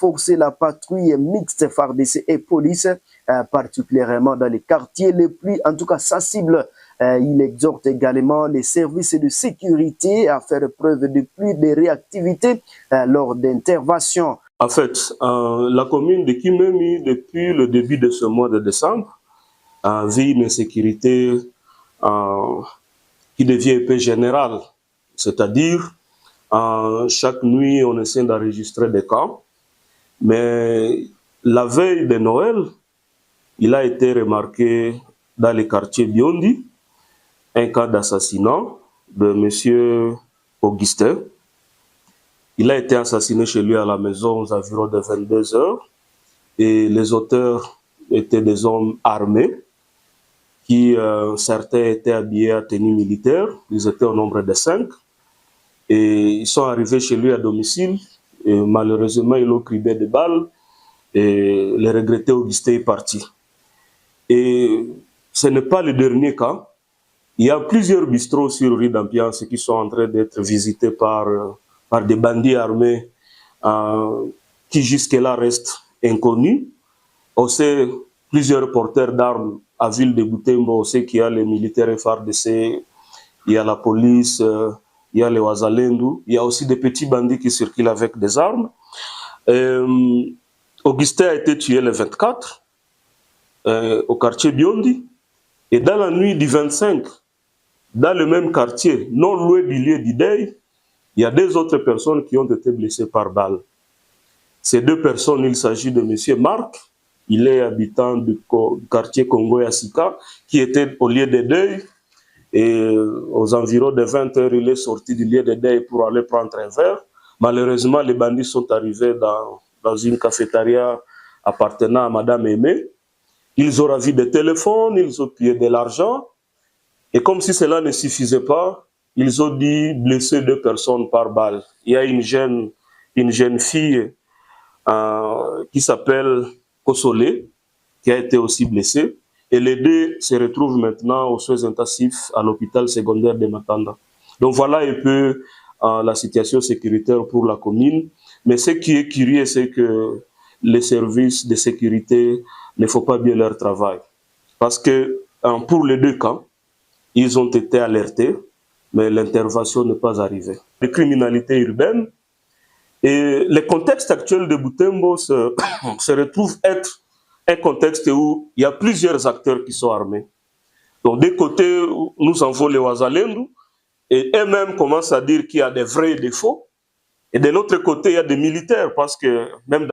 renforcer la patrouille mixte FARDC et police, particulièrement dans les quartiers les plus, en tout cas, sensibles. Il exhorte également les services de sécurité à faire preuve de plus de réactivité lors d'interventions. En fait, la commune de Kimemi, depuis le début de ce mois de décembre, vit une insécurité qui devient un peu générale. C'est-à-dire, chaque nuit, on essaie d'enregistrer des cas. Mais la veille de Noël, il a été remarqué dans le quartier Biondi un cas d'assassinat de M. Augustin. Il a été assassiné chez lui à la maison aux environs de 22 h. Et les auteurs étaient des hommes armés qui, certains étaient habillés à tenue militaire. Ils étaient au nombre de 5. Et ils sont arrivés chez lui à domicile. Et malheureusement, ils ont criblé des balles. Et le regretté Augustin est parti. Et ce n'est pas le dernier cas. Il y a plusieurs bistrots sur rue d'Ambiance qui sont en train d'être visités par des bandits armés qui jusque-là restent inconnus. On sait plusieurs porteurs d'armes à Ville de Butembo. On sait qu'il y a les militaires FARDC, il y a la police, il y a les Wazalendu. Il y a aussi des petits bandits qui circulent avec des armes. Augustin a été tué le 24 au quartier Biondi. Et dans la nuit du 25, dans le même quartier, non loin du lieu du deuil, il y a 2 autres personnes qui ont été blessées par balle. Ces 2 personnes, il s'agit de M. Marc, il est habitant du quartier Congo-Yassika, qui était au lieu de deuil. Et aux environs de 20 h, il est sorti du lieu de deuil pour aller prendre un verre. Malheureusement, les bandits sont arrivés dans une cafétéria appartenant à Madame Aimé. Ils ont ravi des téléphones, ils ont pillé de l'argent. Et comme si cela ne suffisait pas, ils ont dit blesser 2 personnes par balle. Il y a une jeune fille qui s'appelle Kosolé, qui a été aussi blessée. Et les 2 se retrouvent maintenant aux soins intensifs à l'hôpital secondaire de Matanda. Donc voilà un peu la situation sécuritaire pour la commune. Mais ce qui est curieux, c'est que les services de sécurité ne font pas bien leur travail. Parce que pour les 2 cas, ils ont été alertés, mais l'intervention n'est pas arrivée. La criminalité urbaine et le contexte actuel de Butembo se retrouve être un contexte où il y a plusieurs acteurs qui sont armés. Donc d'un côté, nous avons les Wazalendu, et eux-mêmes commencent à dire qu'il y a des vrais et des faux. Et de l'autre côté, il y a des militaires, parce que même